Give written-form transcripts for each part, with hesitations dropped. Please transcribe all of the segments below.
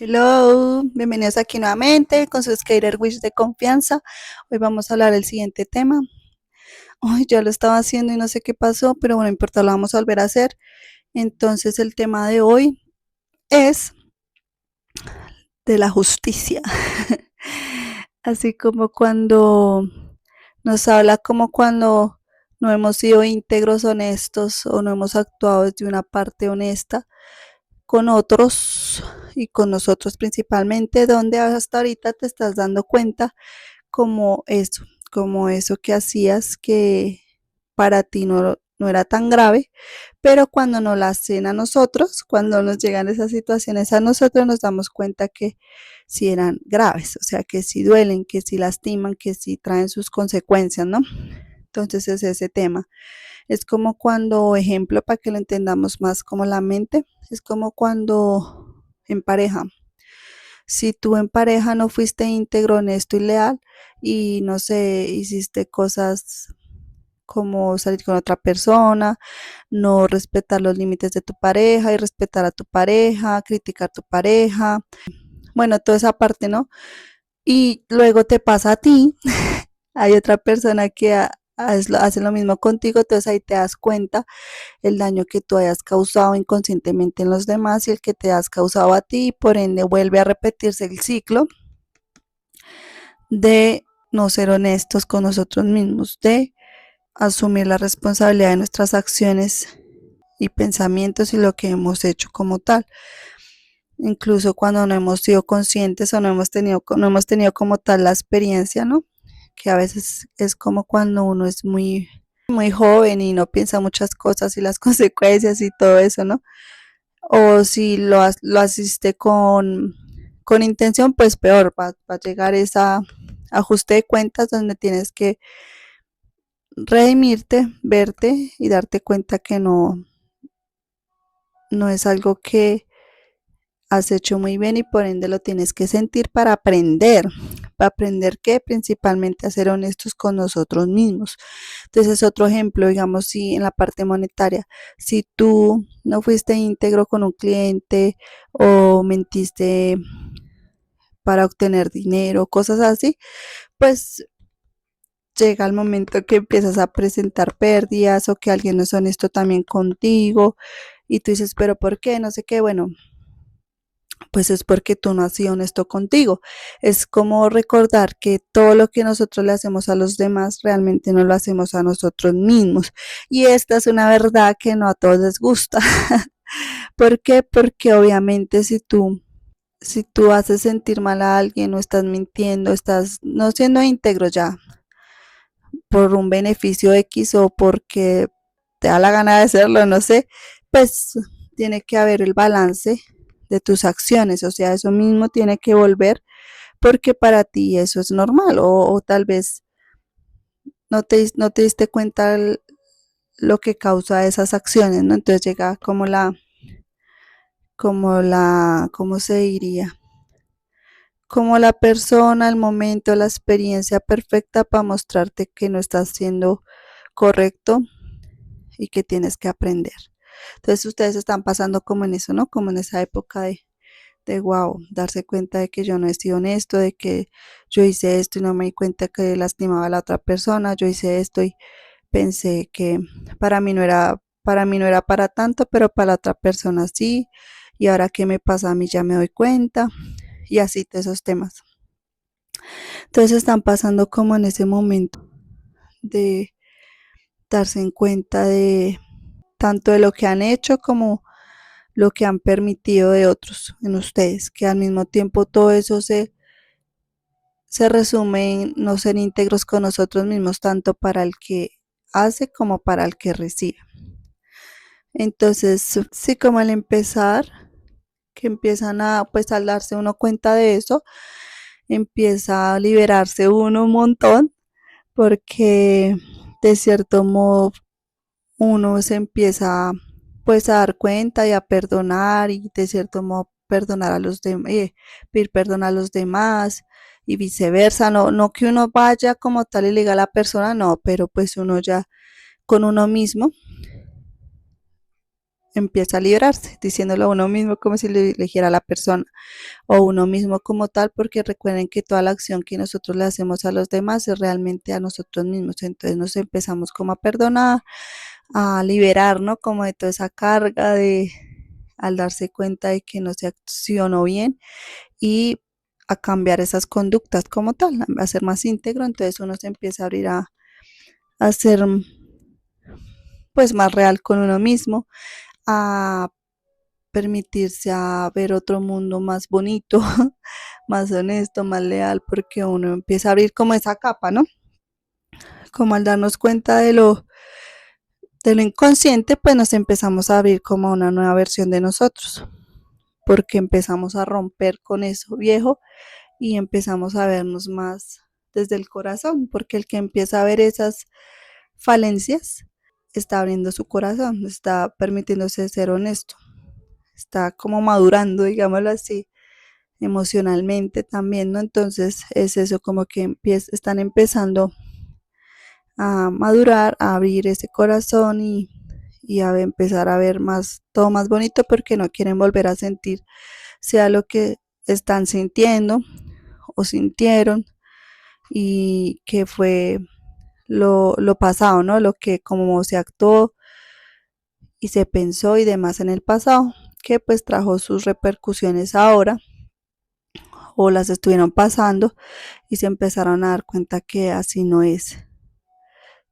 Hello, bienvenidos aquí nuevamente con su Skater Wish de confianza. Hoy vamos a hablar del siguiente tema. Ay, ya lo estaba haciendo y no sé qué pasó, pero bueno, no importa, lo vamos a volver a hacer. Entonces el tema de hoy es de la justicia. Así como cuando nos habla como cuando no hemos sido íntegros, honestos o no hemos actuado desde una parte honesta con otros y con nosotros principalmente, donde hasta ahorita te estás dando cuenta como eso, como eso que hacías que para ti no era tan grave, pero cuando nos la hacen a nosotros, cuando nos llegan esas situaciones a nosotros, nos damos cuenta que sí eran graves, o sea, que sí duelen, que sí lastiman, que sí traen sus consecuencias, ¿no? Entonces es ese tema. Es como cuando, ejemplo, para que lo entendamos más como la mente, es como cuando en pareja, si tú en pareja no fuiste íntegro, honesto y leal y no sé, hiciste cosas como salir con otra persona, no respetar los límites de tu pareja y respetar a tu pareja, criticar a tu pareja, bueno, toda esa parte, ¿no? Y luego te pasa a ti, hay otra persona que hace lo mismo contigo, entonces ahí te das cuenta el daño que tú hayas causado inconscientemente en los demás y el que te has causado a ti, y por ende vuelve a repetirse el ciclo de no ser honestos con nosotros mismos, de asumir la responsabilidad de nuestras acciones y pensamientos y lo que hemos hecho como tal. Incluso cuando no hemos sido conscientes o no hemos tenido como tal la experiencia, ¿no? Que a veces es como cuando uno es muy joven y no piensa muchas cosas y las consecuencias y todo eso, ¿no? O si lo asiste con intención, pues peor, va a llegar esa ajuste de cuentas donde tienes que redimirte, verte y darte cuenta que no es algo que has hecho muy bien y por ende lo tienes que sentir para aprender. Para aprender que principalmente a ser honestos con nosotros mismos. Entonces, otro ejemplo, digamos, si en la parte monetaria, si tú no fuiste íntegro con un cliente o mentiste para obtener dinero, cosas así, pues llega el momento que empiezas a presentar pérdidas o que alguien no es honesto también contigo y tú dices, pero ¿por qué? No sé qué, bueno, pues es porque tú no has sido honesto contigo. Es como recordar que todo lo que nosotros le hacemos a los demás realmente no lo hacemos a nosotros mismos. Y esta es una verdad que no a todos les gusta. ¿Por qué? Porque obviamente si tú haces sentir mal a alguien o estás mintiendo, estás no siendo íntegro ya por un beneficio X o porque te da la gana de hacerlo, no sé, pues tiene que haber el balance de tus acciones, o sea, eso mismo tiene que volver porque para ti eso es normal o tal vez no te diste cuenta lo que causa esas acciones, ¿no? Entonces llega ¿cómo se diría? Como la persona, el momento, la experiencia perfecta para mostrarte que no estás siendo correcto y que tienes que aprender. Entonces ustedes están pasando como en eso, ¿no? Como en esa época de wow, darse cuenta de que yo no he sido honesto, de que yo hice esto y no me di cuenta que lastimaba a la otra persona, yo hice esto y pensé que para mí no era para tanto, pero para la otra persona sí, y ahora qué me pasa a mí ya me doy cuenta, y así de esos temas. Entonces están pasando como en ese momento de darse en cuenta de tanto de lo que han hecho como lo que han permitido de otros en ustedes, que al mismo tiempo todo eso se resume en no ser íntegros con nosotros mismos, tanto para el que hace como para el que recibe. Entonces, sí, como al empezar, que empiezan a, pues al darse uno cuenta de eso, empieza a liberarse uno un montón, porque de cierto modo uno se empieza pues a dar cuenta y a perdonar y de cierto modo perdonar a los demás, pedir perdón a los demás y viceversa, no que uno vaya como tal y le diga a la persona, no, pero pues uno ya con uno mismo empieza a liberarse, diciéndolo a uno mismo como si le eligiera a la persona o uno mismo como tal, porque recuerden que toda la acción que nosotros le hacemos a los demás es realmente a nosotros mismos. Entonces nos empezamos como a perdonar, a liberar, ¿no? Como de toda esa carga de al darse cuenta de que no se accionó bien y a cambiar esas conductas como tal, a ser más íntegro. Entonces uno se empieza a abrir a ser pues más real con uno mismo, a permitirse a ver otro mundo más bonito, más honesto, más leal, porque uno empieza a abrir como esa capa, ¿no? Como al darnos cuenta de lo inconsciente, pues nos empezamos a abrir como una nueva versión de nosotros, porque empezamos a romper con eso viejo y empezamos a vernos más desde el corazón, porque el que empieza a ver esas falencias está abriendo su corazón, está permitiéndose ser honesto, está como madurando, digámoslo así, emocionalmente también, ¿no? Entonces es eso como que están empezando a madurar, a abrir ese corazón y a empezar a ver más, todo más bonito porque no quieren volver a sentir sea lo que están sintiendo o sintieron y que fue lo pasado, ¿no? Lo que como se actuó y se pensó y demás en el pasado, que pues trajo sus repercusiones ahora o las estuvieron pasando y se empezaron a dar cuenta que así no es,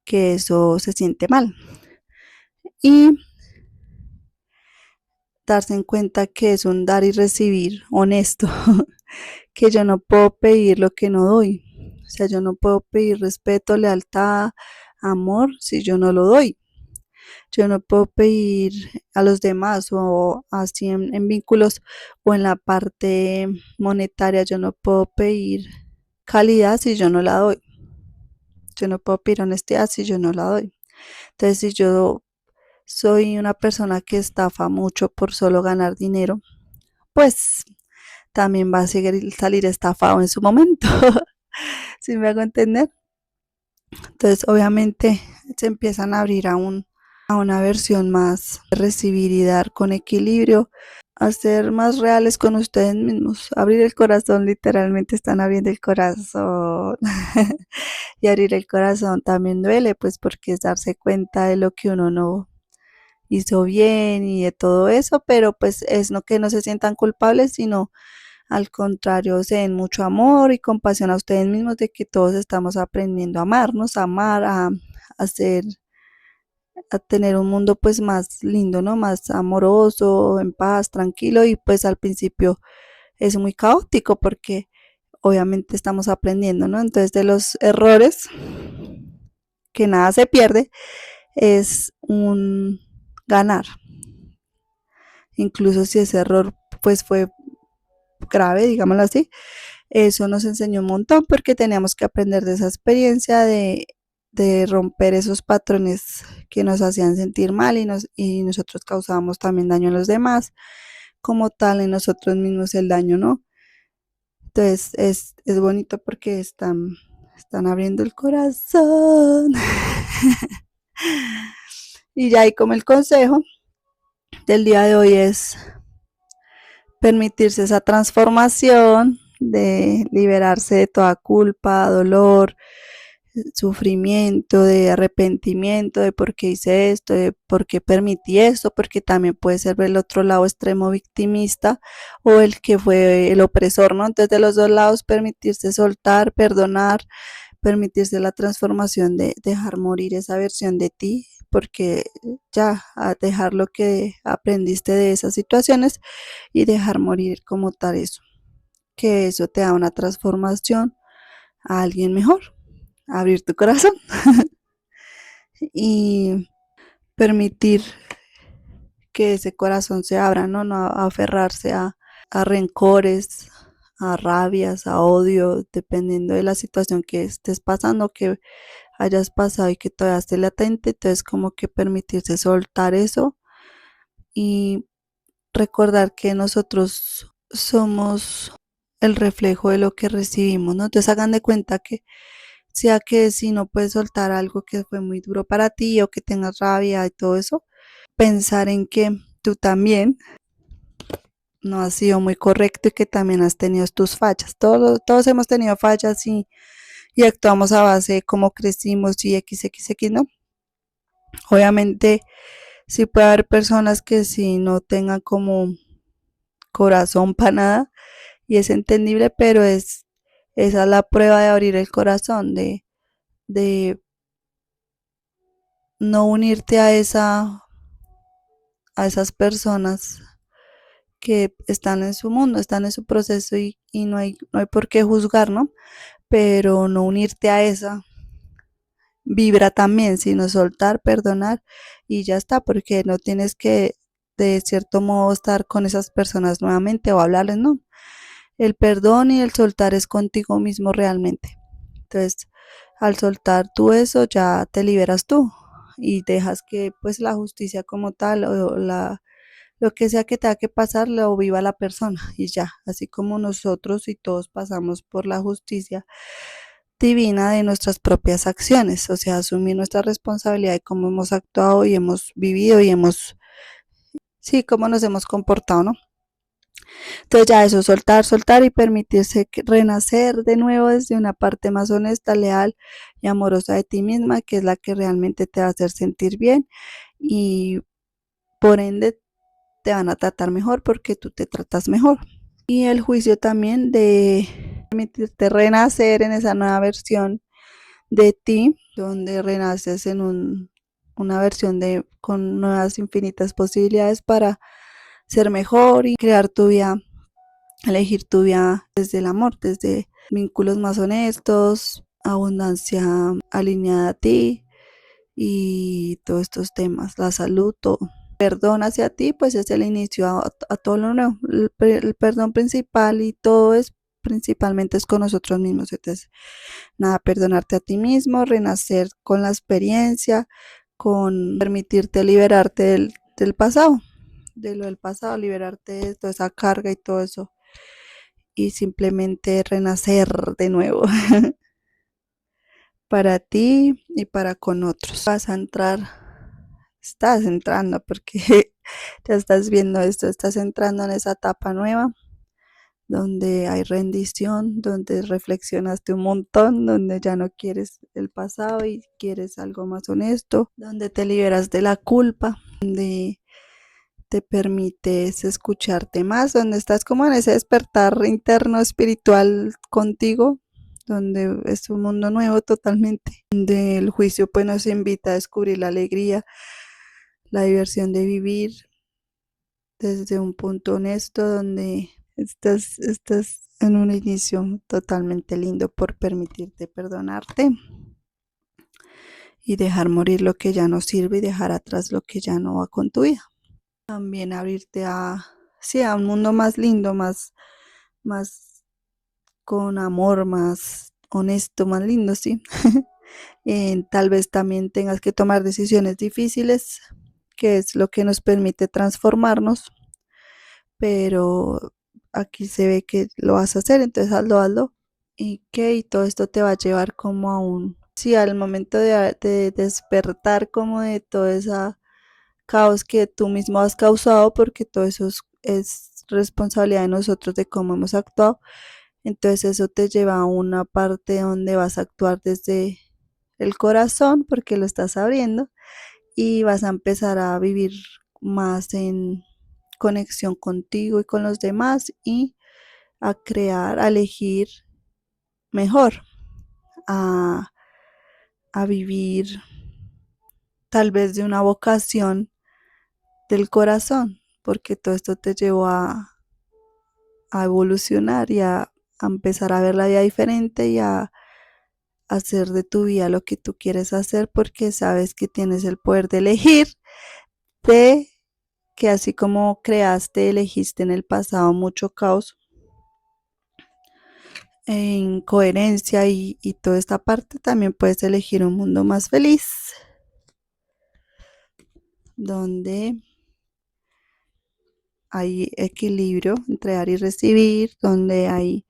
que eso se siente mal. Y darse en cuenta que es un dar y recibir honesto, que yo no puedo pedir lo que no doy. O sea, yo no puedo pedir respeto, lealtad, amor si yo no lo doy. Yo no puedo pedir a los demás o así en vínculos o en la parte monetaria, yo no puedo pedir calidad si yo no la doy. Yo no puedo pedir honestidad si yo no la doy. Entonces, si yo soy una persona que estafa mucho por solo ganar dinero, pues también va a salir estafado en su momento. ¿Sí me hago entender? Entonces, obviamente, se empiezan a abrir a una versión más de recibir y dar con equilibrio, a ser más reales con ustedes mismos. Abrir el corazón, literalmente están abriendo el corazón. Y abrir el corazón también duele, pues porque es darse cuenta de lo que uno no hizo bien y de todo eso, pero pues es no que no se sientan culpables, sino al contrario, se den mucho amor y compasión a ustedes mismos de que todos estamos aprendiendo a amarnos, a amar, a ser, a tener un mundo pues más lindo, ¿no? Más amoroso, en paz, tranquilo y pues al principio es muy caótico porque obviamente estamos aprendiendo, ¿no? Entonces de los errores, que nada se pierde, es un ganar. Incluso si ese error pues fue grave, digámoslo así, eso nos enseñó un montón porque teníamos que aprender de esa experiencia de romper esos patrones que nos hacían sentir mal y nosotros causábamos también daño a los demás, como tal en nosotros mismos el daño, ¿no? Entonces es bonito porque están abriendo el corazón. Y ya ahí como el consejo del día de hoy es permitirse esa transformación, de liberarse de toda culpa, dolor, sufrimiento, de arrepentimiento, de por qué hice esto, de por qué permití esto, porque también puede ser el otro lado extremo victimista o el que fue el opresor, ¿no? Entonces de los dos lados permitirse soltar, perdonar, permitirse la transformación de dejar morir esa versión de ti, porque ya a dejar lo que aprendiste de esas situaciones y dejar morir como tal eso, que eso te da una transformación a alguien mejor, abrir tu corazón y permitir que ese corazón se abra, ¿no? No aferrarse a rencores, a rabias, a odio, dependiendo de la situación que estés pasando, que hayas pasado y que todavía esté latente, entonces como que permitirse soltar eso y recordar que nosotros somos el reflejo de lo que recibimos, ¿no? Entonces hagan de cuenta que sea que si no puedes soltar algo que fue muy duro para ti o que tengas rabia y todo eso, pensar en que tú también no has sido muy correcto y que también has tenido tus fallas. Todos hemos tenido fallas y actuamos a base de cómo crecimos y XXX, ¿no? Obviamente sí puede haber personas que sí no tengan como corazón para nada y es entendible, pero esa es la prueba de abrir el corazón, de no unirte a esas personas que están en su mundo, están en su proceso y no hay por qué juzgar, ¿no? Pero no unirte a esa vibra también, sino soltar, perdonar y ya está, porque no tienes que de cierto modo estar con esas personas nuevamente o hablarles, no. El perdón y el soltar es contigo mismo realmente. Entonces, al soltar tú eso, ya te liberas tú y dejas que pues la justicia como tal lo que sea que tenga que pasar lo viva la persona y ya, así como nosotros y todos pasamos por la justicia divina de nuestras propias acciones, o sea, asumir nuestra responsabilidad de cómo hemos actuado y hemos vivido y sí, cómo nos hemos comportado, ¿no? Entonces ya eso, soltar, soltar y permitirse renacer de nuevo desde una parte más honesta, leal y amorosa de ti misma, que es la que realmente te va a hacer sentir bien y por ende te van a tratar mejor porque tú te tratas mejor. Y el juicio también de permitirte renacer en esa nueva versión de ti, donde renaces en una versión con nuevas infinitas posibilidades para ser mejor y crear tu vida, elegir tu vida desde el amor, desde vínculos más honestos, abundancia alineada a ti y todos estos temas, la salud, todo. Perdón hacia ti, pues es el inicio a todo lo nuevo. El perdón principal y todo es principalmente es con nosotros mismos. Entonces, nada, perdonarte a ti mismo, renacer con la experiencia, con permitirte liberarte del pasado, de lo del pasado, liberarte de toda esa carga y todo eso y simplemente renacer de nuevo para ti y para con otros. Vas a entrar, estás entrando porque ya estás viendo esto, estás entrando en esa etapa nueva donde hay rendición, donde reflexionaste un montón, donde ya no quieres el pasado y quieres algo más honesto, donde te liberas de la culpa, donde te permites escucharte más, donde estás como en ese despertar interno espiritual contigo, donde es un mundo nuevo totalmente, donde el juicio pues nos invita a descubrir la alegría, la diversión de vivir desde un punto honesto, donde estás en un inicio totalmente lindo por permitirte perdonarte y dejar morir lo que ya no sirve y dejar atrás lo que ya no va con tu vida. También abrirte sí, a un mundo más lindo, más con amor, más honesto, más lindo, sí. Tal vez también tengas que tomar decisiones difíciles, que es lo que nos permite transformarnos, pero aquí se ve que lo vas a hacer, entonces hazlo, hazlo. Y todo esto te va a llevar como sí, al momento de despertar como de todo ese caos que tú mismo has causado, porque todo eso es responsabilidad de nosotros de cómo hemos actuado. Entonces eso te lleva a una parte donde vas a actuar desde el corazón, porque lo estás abriendo, y vas a empezar a vivir más en conexión contigo y con los demás y a crear, a elegir mejor, a, a vivir tal vez de una vocación del corazón, porque todo esto te llevó a evolucionar y a empezar a ver la vida diferente y a hacer de tu vida lo que tú quieres hacer porque sabes que tienes el poder de elegir, de que así como creaste, elegiste en el pasado mucho caos, en coherencia y toda esta parte, también puedes elegir un mundo más feliz, donde hay equilibrio entre dar y recibir, donde hay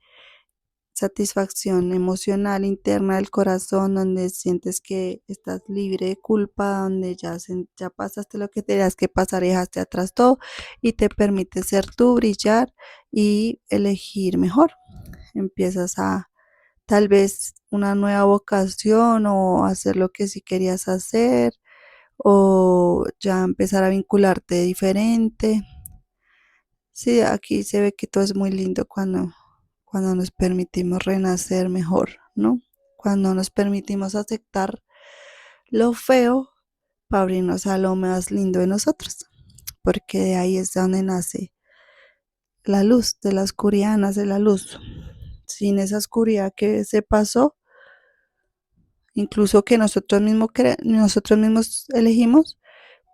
satisfacción emocional interna del corazón, donde sientes que estás libre de culpa, donde ya pasaste lo que tenías que pasar y dejaste atrás todo y te permite ser tú, brillar y elegir mejor. Empiezas a tal vez una nueva vocación o hacer lo que sí querías hacer o ya empezar a vincularte diferente. Sí, aquí se ve que todo es muy lindo cuando nos permitimos renacer mejor, ¿no? Cuando nos permitimos aceptar lo feo para abrirnos a lo más lindo de nosotros, porque de ahí es donde nace la luz, de la oscuridad nace la luz. Sin esa oscuridad que se pasó, incluso que nosotros mismos elegimos,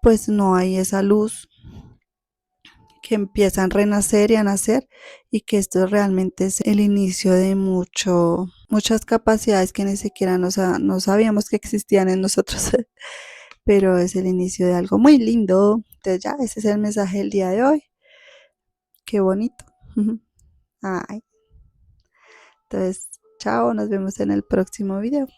pues no hay esa luz que empiezan a renacer y a nacer y que esto realmente es el inicio de muchas capacidades que ni siquiera no sabíamos que existían en nosotros, pero es el inicio de algo muy lindo. Entonces ya, ese es el mensaje del día de hoy. Qué bonito. Ay, entonces, chao, nos vemos en el próximo video.